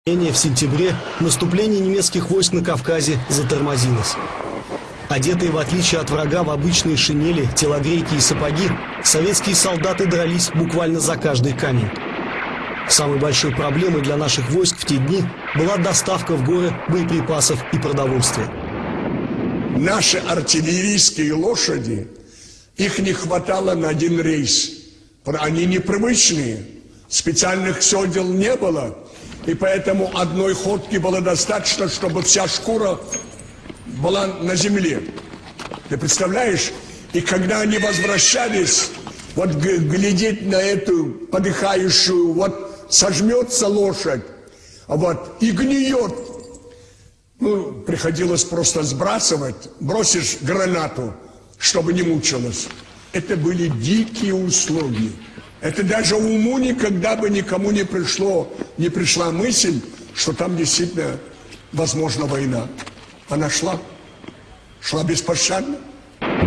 В сентябре наступление немецких войск на Кавказе затормозилось. Одетые, в отличие от врага, в обычные шинели, телогрейки и сапоги, советские солдаты дрались буквально за каждый камень. Самой большой проблемой для наших войск в те дни была доставка в горы боеприпасов и продовольствия. Наши артиллерийские лошади, их не хватало на один рейс. Они непривычные, специальных седел не было. И поэтому одной ходки было достаточно, чтобы вся шкура была на земле. Ты представляешь? И когда они возвращались, вот глядеть на эту подыхающую, вот сожмется лошадь, вот, и гниет. Ну, приходилось просто сбрасывать, бросишь гранату, чтобы не мучилась. Это были дикие условия. Это даже уму никогда бы никому не пришла мысль, что там действительно возможна война. Она шла беспощадно.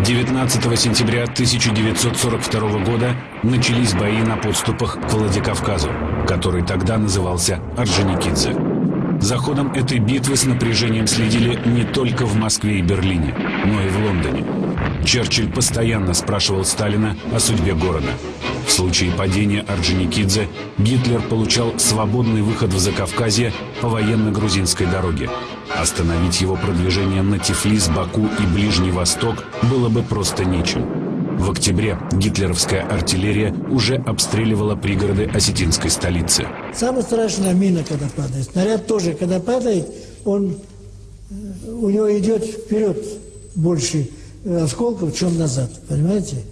19 сентября 1942 года начались бои на подступах к Владикавказу, который тогда назывался Орджоникидзе. За ходом этой битвы с напряжением следили не только в Москве и Берлине, но и в Лондоне. Черчилль постоянно спрашивал Сталина о судьбе города. В случае падения Орджоникидзе Гитлер получал свободный выход в Закавказье по военно-грузинской дороге. Остановить его продвижение на Тифлис, Баку и Ближний Восток было бы просто нечем. В октябре гитлеровская артиллерия уже обстреливала пригороды осетинской столицы. Самая страшная мина, когда падает. Снаряд тоже, когда падает, у него идет вперед больше осколков, чем назад, понимаете?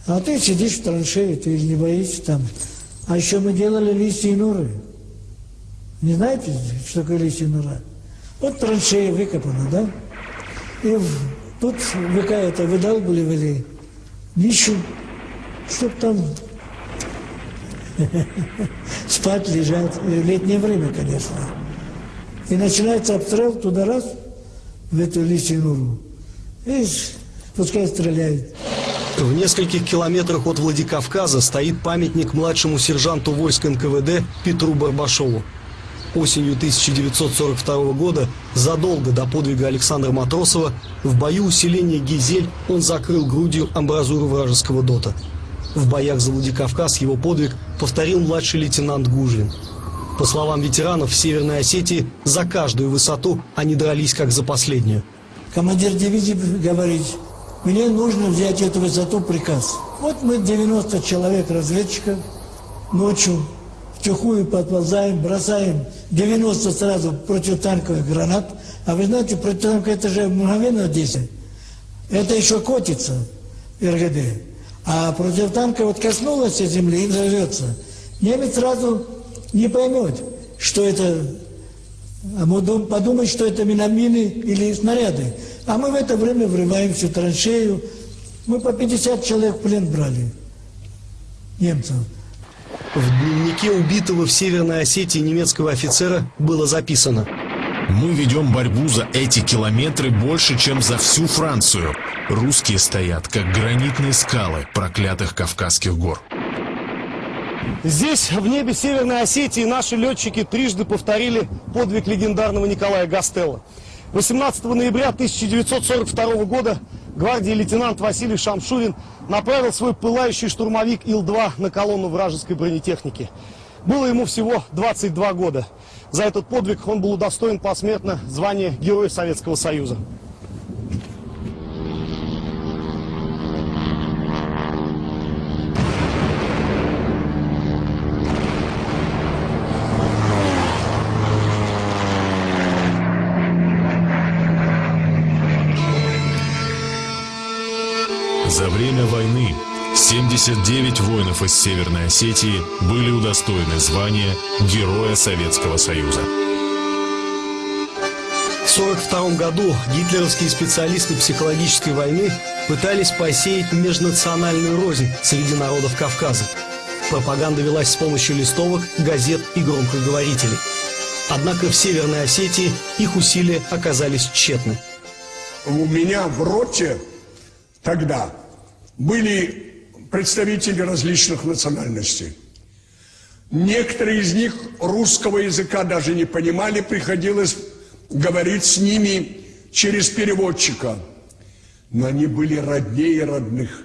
А ты сидишь в траншее, ты не боишься там. А еще мы делали листья норы. Не знаете, что такое листья нора? Вот траншея выкопана, да? И тут выдалбливали нишу, чтоб там спать, лежать. В летнее время, конечно. И начинается обстрел туда раз, в эту листью нору. И пускай стреляют. В нескольких километрах от Владикавказа стоит памятник младшему сержанту войск НКВД Петру Барбашову. Осенью 1942 года, задолго до подвига Александра Матросова, в бою усиления «Гизель» он закрыл грудью амбразуру вражеского ДОТа. В боях за Владикавказ его подвиг повторил младший лейтенант Гужвин. По словам ветеранов, в Северной Осетии за каждую высоту они дрались как за последнюю. Командир дивизии говорит: мне нужно взять эту высоту, приказ. Вот мы 90 человек разведчиков ночью втихую подползаем, бросаем 90 сразу противотанковых гранат. А вы знаете, противотанка это же мгновенно действие. Это еще котится РГД. А противотанка вот коснулась земли и взорвется. Немец сразу не поймет, что это, подумает, что это миномины или снаряды. А мы в это время врываемся в траншею. Мы по 50 человек в плен брали немцев. В дневнике убитого в Северной Осетии немецкого офицера было записано: «Мы ведем борьбу за эти километры больше, чем за всю Францию. Русские стоят, как гранитные скалы проклятых Кавказских гор». Здесь, в небе Северной Осетии, наши летчики трижды повторили подвиг легендарного Николая Гастелло. 18 ноября 1942 года гвардии лейтенант Василий Шамшурин направил свой пылающий штурмовик Ил-2 на колонну вражеской бронетехники. Было ему всего 22 года. За этот подвиг он был удостоен посмертно звания Героя Советского Союза. За время войны 79 воинов из Северной Осетии были удостоены звания Героя Советского Союза. В 1942 году гитлеровские специалисты психологической войны пытались посеять межнациональную рознь среди народов Кавказа. Пропаганда велась с помощью листовок, газет и громкоговорителей. Однако в Северной Осетии их усилия оказались тщетны. У меня в роте тогда были представители различных национальностей. Некоторые из них русского языка даже не понимали, приходилось говорить с ними через переводчика. Но они были роднее родных,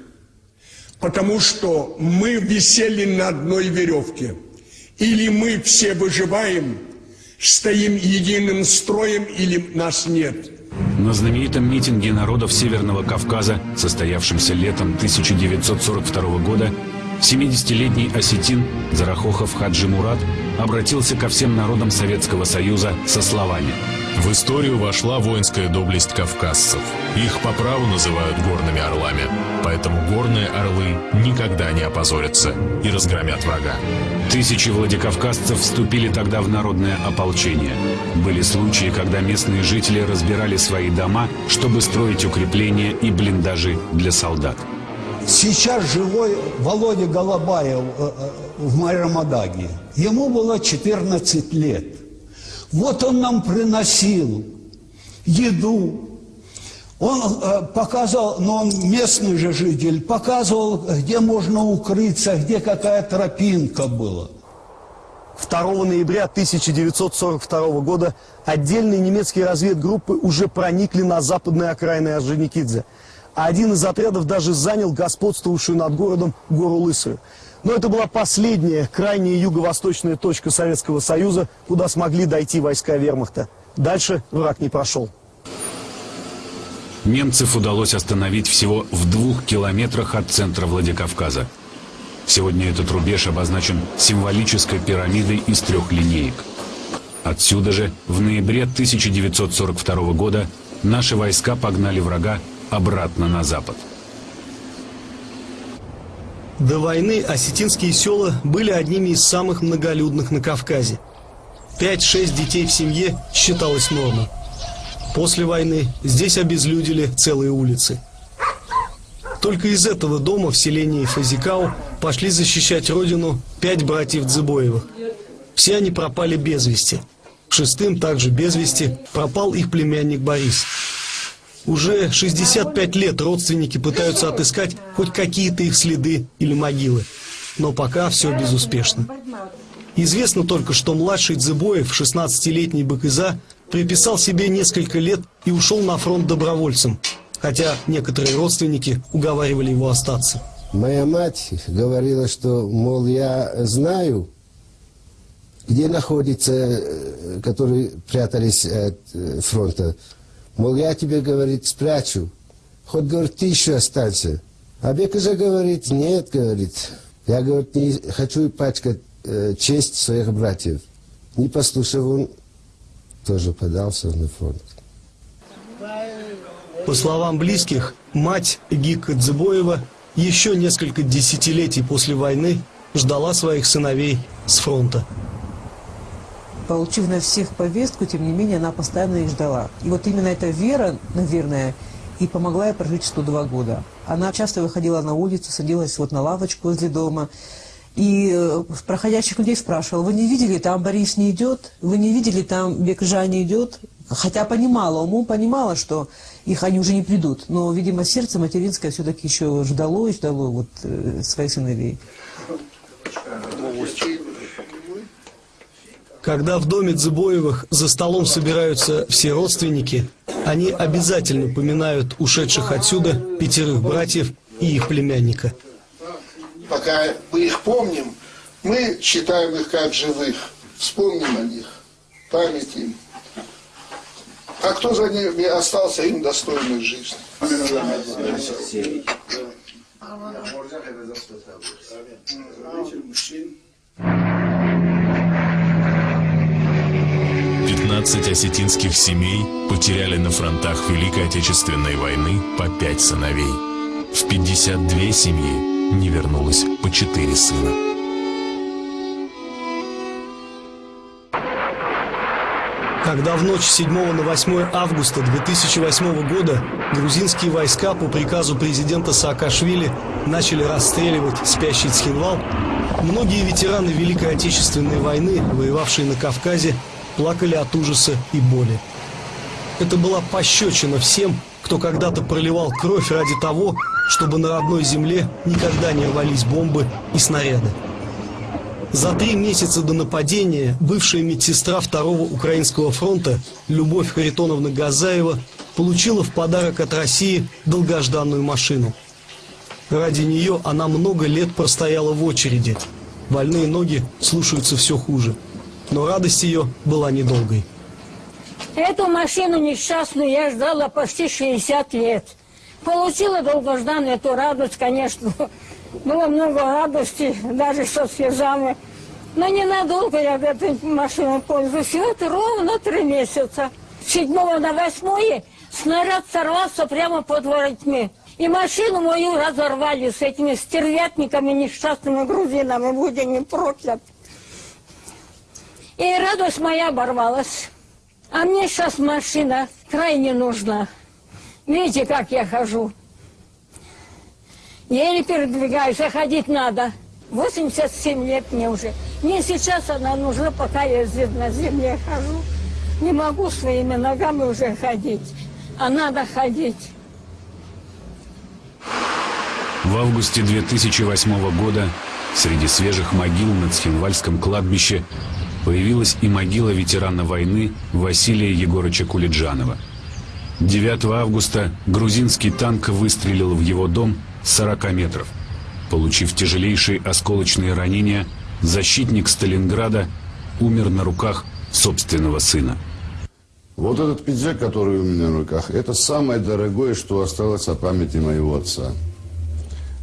потому что мы висели на одной веревке. Или мы все выживаем, стоим единым строем, или нас нет. На знаменитом митинге народов Северного Кавказа, состоявшемся летом 1942 года, 70-летний осетин Зарахохов Хаджи Мурат обратился ко всем народам Советского Союза со словами: В историю вошла воинская доблесть кавказцев. Их по праву называют горными орлами. Поэтому горные орлы никогда не опозорятся и разгромят врага. Тысячи владикавказцев вступили тогда в народное ополчение. Были случаи, когда местные жители разбирали свои дома, чтобы строить укрепления и блиндажи для солдат. Сейчас живой Володя Голобаев в Майрамадаге. Ему было 14 лет. Вот он нам приносил еду. Он показывал, но он местный же житель, показывал, где можно укрыться, где какая тропинка была. 2 ноября 1942 года отдельные немецкие разведгруппы уже проникли на западные окраины Орджоникидзе. А один из отрядов даже занял господствовавшую над городом гору Лысую. Но это была последняя, крайняя юго-восточная точка Советского Союза, куда смогли дойти войска вермахта. Дальше враг не прошел. Немцев удалось остановить всего в 2 километрах от центра Владикавказа. Сегодня этот рубеж обозначен символической пирамидой из 3 линеек. Отсюда же в ноябре 1942 года наши войска погнали врага обратно на запад. До войны осетинские села были одними из самых многолюдных на Кавказе. 5-6 детей в семье считалось нормой. После войны здесь обезлюдили целые улицы. Только из этого дома в селении Фазикау пошли защищать родину 5 братьев Дзыбоевых. Все они пропали без вести. 6-м также без вести пропал их племянник Борис. Уже 65 лет родственники пытаются отыскать хоть какие-то их следы или могилы. Но пока все безуспешно. Известно только, что младший Дзыбоев, 16-летний Бакыза, приписал себе несколько лет и ушел на фронт добровольцем. Хотя некоторые родственники уговаривали его остаться. Моя мать говорила, что, мол, я знаю, где находятся, которые прятались от фронта. Мол, я тебе, говорит, спрячу. Хоть, говорит, ты еще останься. А Бекыза говорит, нет, говорит. Я, говорит, не хочу пачкать честь своих братьев. Не послушав, он тоже подался на фронт. По словам близких, мать Гика Дзыбоева еще несколько десятилетий после войны ждала своих сыновей с фронта. Получив на всех повестку, тем не менее, она постоянно их ждала. И вот именно эта вера, наверное, и помогла ей прожить 102 года. Она часто выходила на улицу, садилась вот на лавочку возле дома, и проходящих людей спрашивала: вы не видели, там Борис не идет? Вы не видели, там Бекжа не идет? Хотя понимала, умом понимала, что их они уже не придут. Но, видимо, сердце материнское все-таки еще ждало и ждало вот своих сыновей. Когда в доме Дзыбоевых за столом собираются все родственники, они обязательно поминают ушедших отсюда 5 братьев и их племянника. Пока мы их помним, мы считаем их как живых. Вспомним о них, память им. А кто за ними остался, им достойной жизни. 15 осетинских семей потеряли на фронтах Великой Отечественной войны по 5 сыновей. В 52 семьи не вернулось по 4 сына. Когда в ночь с 7 на 8 августа 2008 года грузинские войска по приказу президента Саакашвили начали расстреливать спящий Цхинвал, многие ветераны Великой Отечественной войны, воевавшие на Кавказе, плакали от ужаса и боли. Это была пощечина всем, кто когда-то проливал кровь ради того, чтобы на родной земле никогда не рвались бомбы и снаряды. За 3 месяца до нападения бывшая медсестра 2-го Украинского фронта Любовь Харитоновна Газаева получила в подарок от России долгожданную машину. Ради нее она много лет простояла в очереди. Больные ноги слушаются все хуже. Но радость ее была недолгой. Эту машину несчастную я ждала почти 60 лет. Получила долгожданную эту радость, конечно. Было много радости, даже со слезами. Но ненадолго я этой машиной пользуюсь. Всего это ровно 3 месяца. С 7 на 8 снаряд сорвался прямо под воротьми. И машину мою разорвали с этими стервятниками, несчастными грузинами, будь они прокляты. И радость моя оборвалась. А мне сейчас машина крайне нужна. Видите, как я хожу. Еле передвигаюсь, а ходить надо. 87 лет мне уже. Мне сейчас она нужна, пока я на земле хожу. Не могу своими ногами уже ходить, а надо ходить. В августе 2008 года среди свежих могил на Цхинвальском кладбище появилась и могила ветерана войны Василия Егорыча Кулиджанова. 9 августа грузинский танк выстрелил в его дом с 40 метров. Получив тяжелейшие осколочные ранения, защитник Сталинграда умер на руках собственного сына. Вот этот пиджак, который у меня в руках, это самое дорогое, что осталось от памяти моего отца.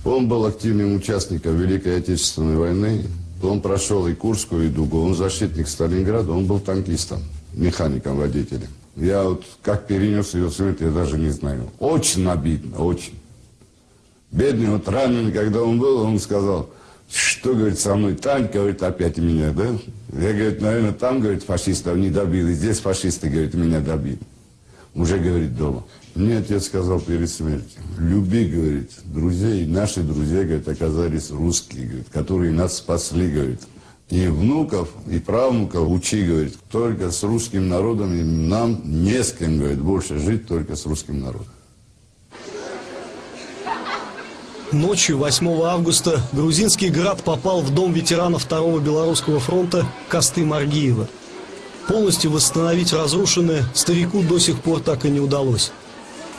Он был активным участником Великой Отечественной войны. Он прошел и Курскую, и Дугу. Он защитник Сталинграда, он был танкистом, механиком, водителем. Я вот как перенес ее смерть, я даже не знаю. Очень обидно, очень. Бедный, вот раненый, когда он был, он сказал, что, говорит, со мной танк, говорит, опять меня, да? Я, говорит, наверное, там, говорит, фашистов не добил, и здесь фашисты, говорит, меня добили. Уже, говорит, дома. Мне отец сказал перед смертью, люби, говорит, друзей, наши друзья, говорит, оказались русские, говорит, которые нас спасли, говорит. И внуков, и правнуков учи, говорит, только с русским народом, и нам не с кем, говорит, больше жить, только с русским народом. Ночью 8 августа грузинский град попал в дом ветеранов 2-го Белорусского фронта Косты Маргиева. Полностью восстановить разрушенное старику до сих пор так и не удалось.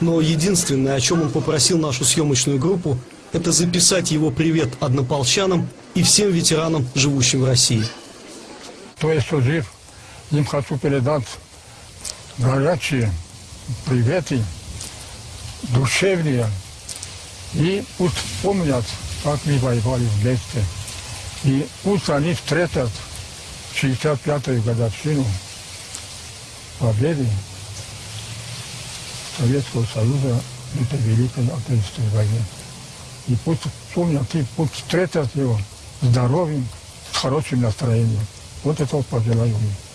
Но единственное, о чем он попросил нашу съемочную группу, это записать его привет однополчанам и всем ветеранам, живущим в России. Кто еще жив, им хочу передать горячие приветы, душевные. И пусть помнят, как мы воевали вместе. И пусть они встретят 65-ю годовщину победы Советского Союза в этой Великой Отечественной войне. И пусть помнят, и пусть встретят его здоровым, с хорошим настроением. Вот это пожелаю им.